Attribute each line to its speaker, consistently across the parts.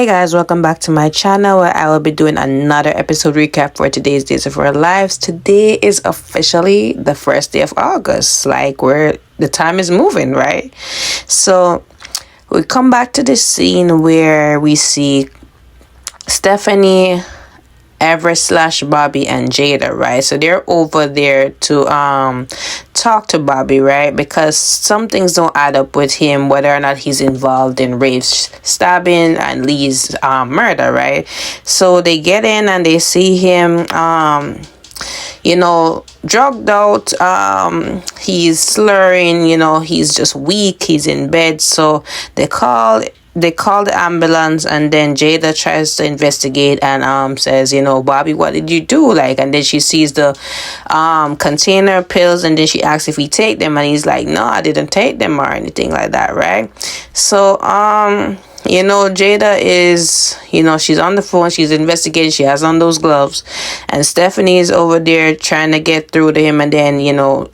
Speaker 1: guys, welcome back to my channel where I will be doing another episode recap for today's Days of Our Lives. Today is officially the first day of August, like where the time is moving, right? So we come back to this scene where we see Stephanie, Everett slash Bobby, and Jada, right? So they're over there to talk to Bobby, right? Because some things don't add up with him, whether or not he's involved in Rafe's stabbing and Lee's murder, right? So they get in and they see him drugged out. He's slurring, he's just weak, he's in bed. So they call the ambulance, and then Jada tries to investigate and says, Bobby, what did you do? And then she sees the container pills, and then she asks if he take them, and he's like, no, I didn't take them or anything like that, right? So Jada is, she's on the phone, she's investigating, she has on those gloves, and Stephanie is over there trying to get through to him, and then,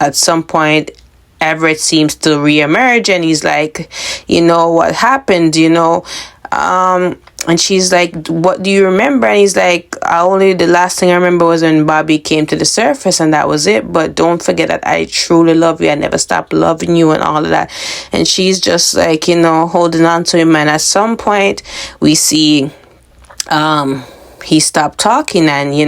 Speaker 1: at some point Everett seems to reemerge, and he's like, what happened, and she's like, what do you remember? And he's like, the last thing I remember was when Bobby came to the surface, and that was it. But don't forget that I truly love you. I never stopped loving you and all of that. And she's just like, holding on to him. And at some point we see he stopped talking, and he's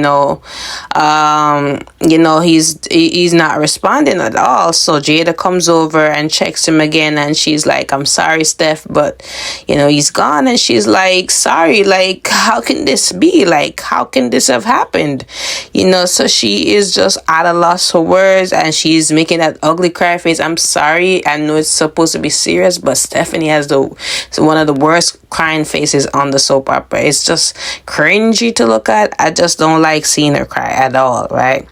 Speaker 1: not responding at all. So Jada comes over and checks him again, and she's like, I'm sorry, Steph, but he's gone. And she's like, sorry, how can this be? How can this have happened? So she is just at a loss for words, and she's making that ugly cry face. I'm sorry, I know it's supposed to be serious, but Stephanie has one of the worst crying faces on the soap opera. It's just cringy to look at. I just don't like seeing her cry at all, right?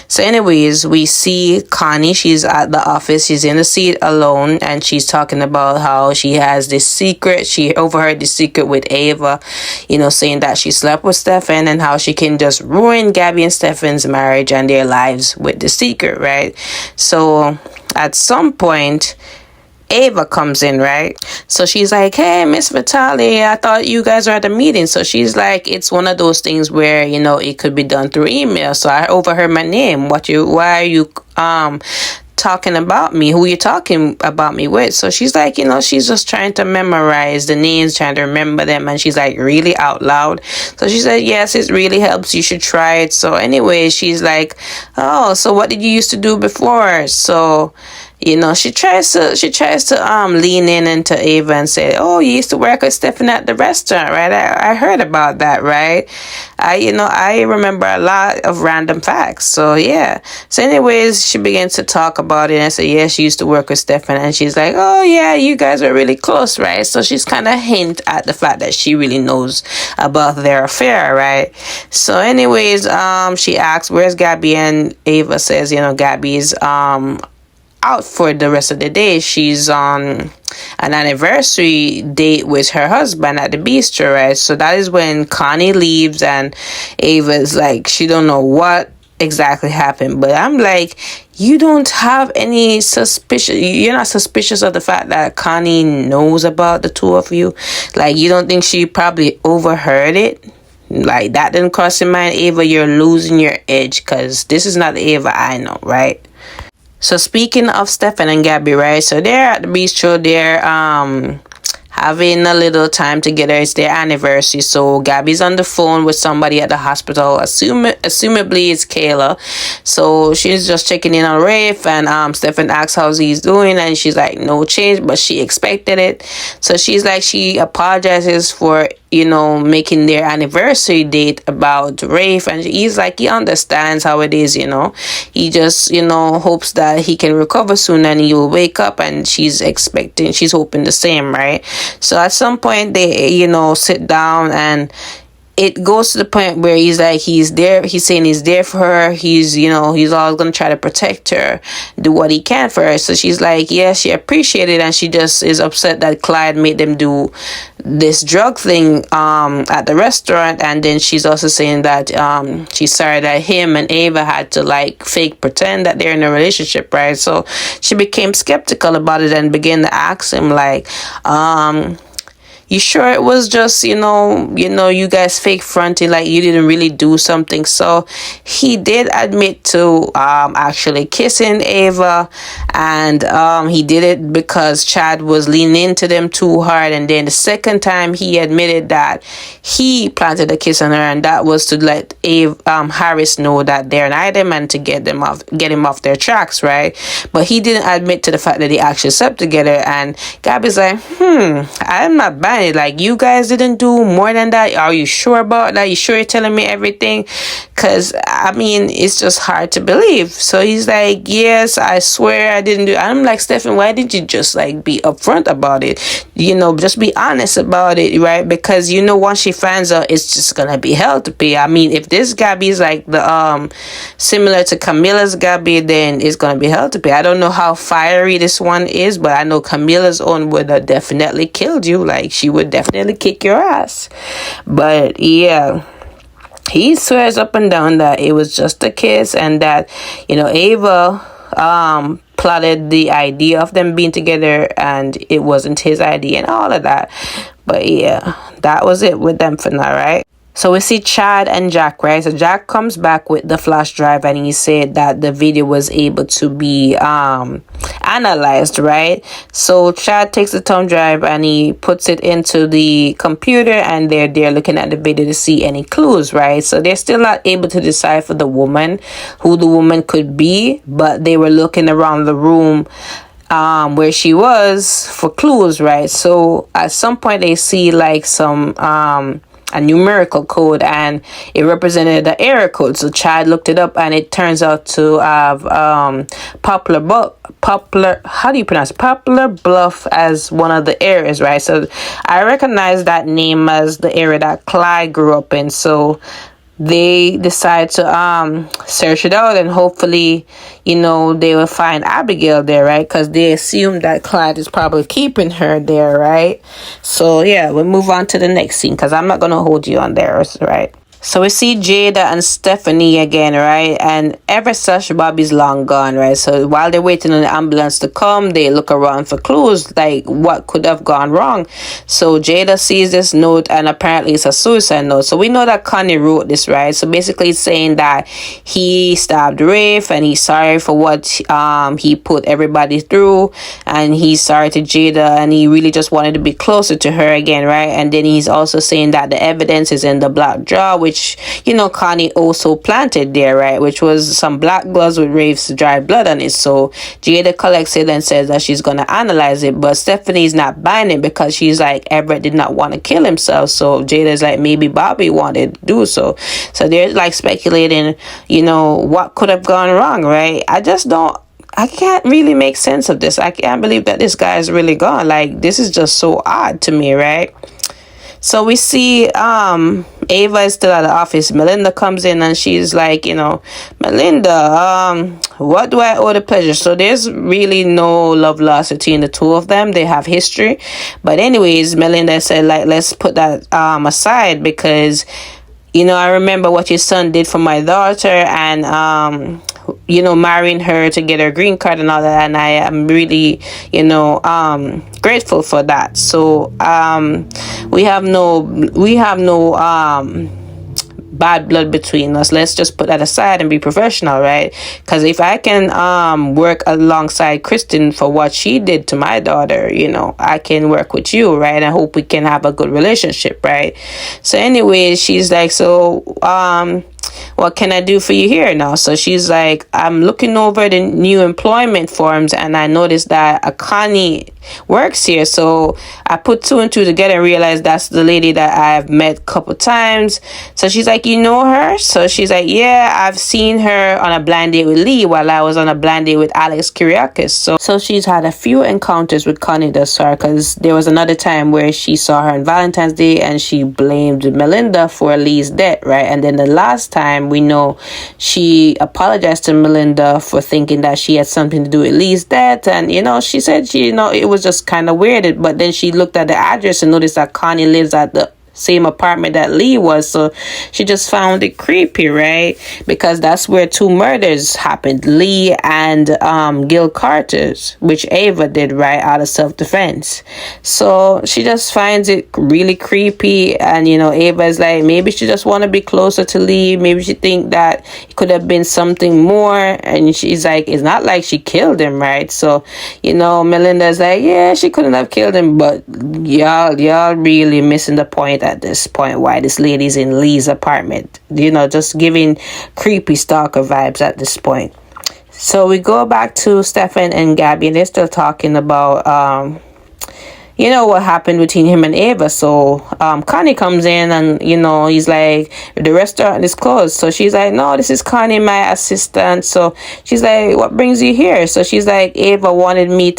Speaker 1: So anyways, we see Connie. She's at the office, she's in the seat alone, and she's talking about how she has this secret. She overheard this secret with Ava, saying that she slept with Stefan, and how she can just ruin Gabby and Stefan's marriage and their lives with the secret, right? So at some point Ava comes in, right? So she's like, hey, Miss Vitale, I thought you guys were at a meeting. So she's like, it's one of those things where, it could be done through email. So I overheard my name. Why are you talking about me? Who you talking about me with? So she's like, she's just trying to memorize the names, trying to remember them. And she's like, really, out loud? So she said, yes, it really helps, you should try it. So anyway, she's like, oh, so what did you used to do before? So she tries to lean in into Ava and say, oh, you used to work with Stephen at the restaurant, right? I heard about that, right? I remember a lot of random facts. So yeah. So anyways, she begins to talk about it, and I say, yeah, she used to work with Stephen. And she's like, oh yeah, you guys are really close, right? So she's kind of hint at the fact that she really knows about their affair, right? So anyways, she asks, where's Gabby? And Ava says, Gabby's out for the rest of the day. She's on an anniversary date with her husband at the bistro, right? So that is when Connie leaves, and Ava's like, she don't know what exactly happened. But I'm like, you don't have any suspicion, you're not suspicious of the fact that Connie knows about the two of you? You don't think she probably overheard it? That didn't cross your mind? Ava, you're losing your edge, because this is not the Ava I know, right? So speaking of Stefan and Gabby, right? So they're at the bistro. They're having a little time together. It's their anniversary. So Gabby's on the phone with somebody at the hospital. Assumably it's Kayla. So she's just checking in on Rafe, and Stefan asks how he's doing, and she's like, no change, but she expected it. So she's like, she apologizes for making their anniversary date about Rafe, and he's like, he understands how it is, he just hopes that he can recover soon and he will wake up, and she's hoping the same, right? So at some point they sit down, and it goes to the point where he's like, he's saying he's there for her, he's always gonna try to protect her, do what he can for her. So she's like, yeah, she appreciated it, and she just is upset that Clyde made them do this drug thing at the restaurant. And then she's also saying that she's sorry that him and Ava had to fake pretend that they're in a relationship, right? So she became skeptical about it and began to ask him You sure it was just, you guys fake fronting, like you didn't really do something? So he did admit to actually kissing Ava, and he did it because Chad was leaning into them too hard. And then the second time he admitted that he planted a kiss on her, and that was to let Harris know that they're an item and to get him off their tracks, right? But he didn't admit to the fact that they actually slept together. And Gabby's like, I'm not buying it. Like, you guys didn't do more than that? Are you sure about that? You sure you're telling me everything? Because I mean, it's just hard to believe. So he's like, yes, I swear I didn't do it. I'm like, Stephen, why didn't you just like be upfront about it? Just be honest about it, right? Because once she finds out, it's just gonna be hell to pay. I mean, if this Gabby is like the similar to Camila's Gabby, then it's gonna be hell to pay. I don't know how fiery this one is, but I know Camila's own would have definitely killed you. Like, she would definitely kick your ass. But yeah, he swears up and down that it was just a kiss, and that Ava plotted the idea of them being together, and it wasn't his idea and all of that. But yeah, that was it with them for now, right? So we see Chad and Jack, right? So Jack comes back with the flash drive, and he said that the video was able to be analyzed, right? So Chad takes the thumb drive and he puts it into the computer, and they're looking at the video to see any clues, right? So they're still not able to decipher the woman, who the woman could be, but they were looking around the room where she was for clues, right? So at some point they see like some a numerical code, and it represented the area code. So Chad looked it up, and it turns out to have Poplar, how do you pronounce it? Poplar Bluff as one of the areas, right? So I recognize that name as the area that Clyde grew up in. So they decide to search it out, and hopefully they will find Abigail there, right? Because they assume that Clyde is probably keeping her there, right? So yeah, we'll move on to the next scene, because I'm not gonna hold you on there, right? So we see Jada and Stephanie again, right? And Everett slash Bobby's long gone, right? So while they're waiting on the ambulance to come, they look around for clues, like what could have gone wrong. So Jada sees this note, and apparently it's a suicide note. So we know that Connie wrote this, right? So basically it's saying that he stabbed Rafe, and he's sorry for what he put everybody through, and he's sorry to Jada, and he really just wanted to be closer to her again, right? And then he's also saying that the evidence is in the black jar, which Connie also planted there, right? Which was some black gloves with Rafe's dried blood on it. So Jada collects it and says that she's gonna analyze it, but Stephanie's not buying it, because she's like, Everett did not want to kill himself. So Jada's like, maybe Bobby wanted to do so. So they're like speculating, what could have gone wrong, right? I can't really make sense of this. I can't believe that this guy is really gone. Like, this is just so odd to me, right? So we see Ava is still at the office. Melinda comes in, and she's like, Melinda, what do I owe the pleasure? So there's really no love lost between the two of them. They have history. But anyways, Melinda said, like, let's put that aside, because I remember what your son did for my daughter, and marrying her to get her green card and all that, and I am really grateful for that. So we have no bad blood between us. Let's just put that aside and be professional, right? Because if I can work alongside Kristen for what she did to my daughter, I can work with you, right? I hope we can have a good relationship, right? So anyway, she's like, so what can I do for you here now? So she's like, I'm looking over the new employment forms, and I noticed that Connie works here. So I put two and two together and realized that's the lady that I've met a couple times. So she's like, you know her? So she's like, yeah, I've seen her on a blind date with Lee while I was on a blind date with Alex Kyriakis. So she's had a few encounters with Connie thus far, because there was another time where she saw her on Valentine's Day and she blamed Melinda for Lee's death, right? And then the last time, we know she apologized to Melinda for thinking that she had something to do with Lee's death, and she said it was just kind of weird. But then she looked at the address and noticed that Connie lives at the same apartment that Lee was. So she just found it creepy, right? Because that's where two murders happened, Lee and Gil Carter's, which Ava did, right, out of self-defense. So she just finds it really creepy. And Ava's like, maybe she just want to be closer to Lee. Maybe she think that it could have been something more. And she's like, it's not like she killed him, right? So Melinda's like, yeah, she couldn't have killed him, but y'all really missing the point at this point, why this lady's in Lee's apartment, just giving creepy stalker vibes at this point. So we go back to Stefan and Gabby, and they're still talking about what happened between him and Ava. So Connie comes in, and he's like, the restaurant is closed. So she's like, no, this is Connie, my assistant. So she's like, what brings you here? So she's like, Ava wanted you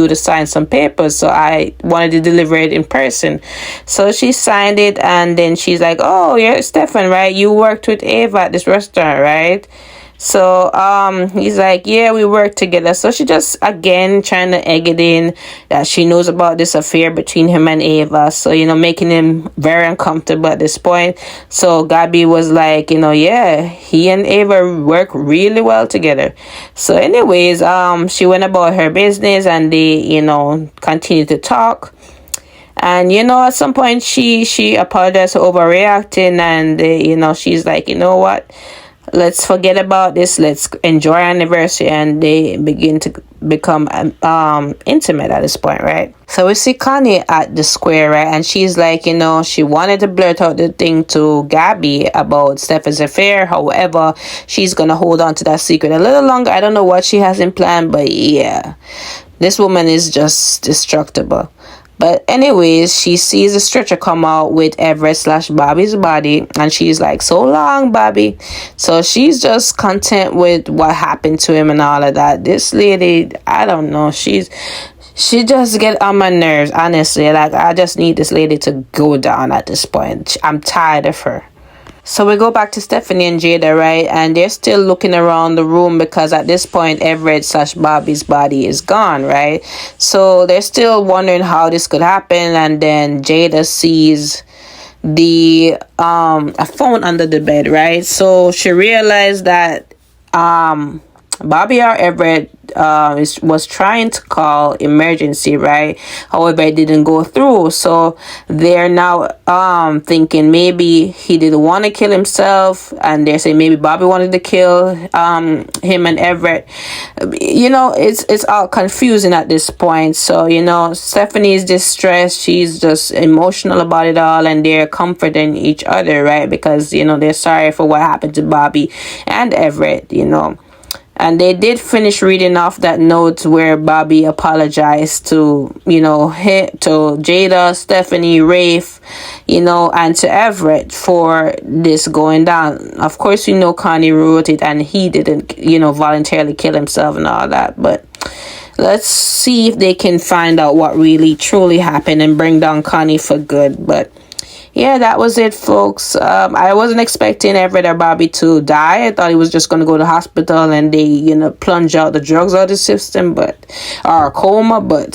Speaker 1: to sign some papers, so I wanted to deliver it in person. So she signed it, and then she's like, oh, you're Stefan, right? You worked with Ava at this restaurant, right? So he's like, yeah, we work together. So she just again trying to egg it in that she knows about this affair between him and Ava. So making him very uncomfortable at this point. So Gabby was like, yeah, he and Ava work really well together. So anyways, she went about her business, and they continued to talk. And at some point she apologized for overreacting, and she's like, what, let's forget about this. Let's enjoy our anniversary. And they begin to become intimate at this point, right? So we see Connie at the square, right? And she's like, she wanted to blurt out the thing to Gabby about Stefan's affair. However, she's gonna hold on to that secret a little longer. I don't know what she has in plan, but yeah, this woman is just destructible. But anyways, she sees a stretcher come out with Everett / Bobby's body, and she's like, so long, Bobby. So she's just content with what happened to him and all of that. This lady, I don't know, she just get on my nerves, honestly. Like, I just need this lady to go down at this point. I'm tired of her. So we go back to Stephanie and Jada, right? And they're still looking around the room because at this point, Everett / Bobby's body is gone, right? So they're still wondering how this could happen. And then Jada sees a phone under the bed, right? So she realized that Bobby or Everett was trying to call emergency, right? However, it didn't go through. So they're now thinking maybe he didn't want to kill himself, and they're saying maybe Bobby wanted to kill him and Everett. It's all confusing at this point. So Stephanie is distressed. She's just emotional about it all, and they're comforting each other, right? Because they're sorry for what happened to Bobby and Everett. And they did finish reading off that note where Bobby apologized to, to Jada, Stephanie, Rafe, and to Everett for this going down. Of course, Connie wrote it, and he didn't, voluntarily kill himself and all that. But let's see if they can find out what really truly happened and bring down Connie for good. But yeah, that was it, folks. I wasn't expecting Everett or Bobby to die. I thought he was just going to go to the hospital and they, plunge out the drugs out of the system, or coma. But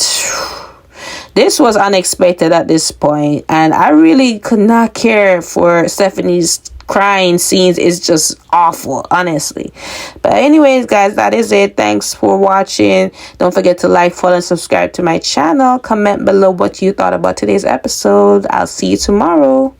Speaker 1: this was unexpected at this point. And I really could not care for Stephanie's crying scenes. It's just awful, honestly. But anyways, guys, that is it. Thanks for watching. Don't forget to like, follow, and subscribe to my channel. Comment below what you thought about today's episode. I'll see you tomorrow.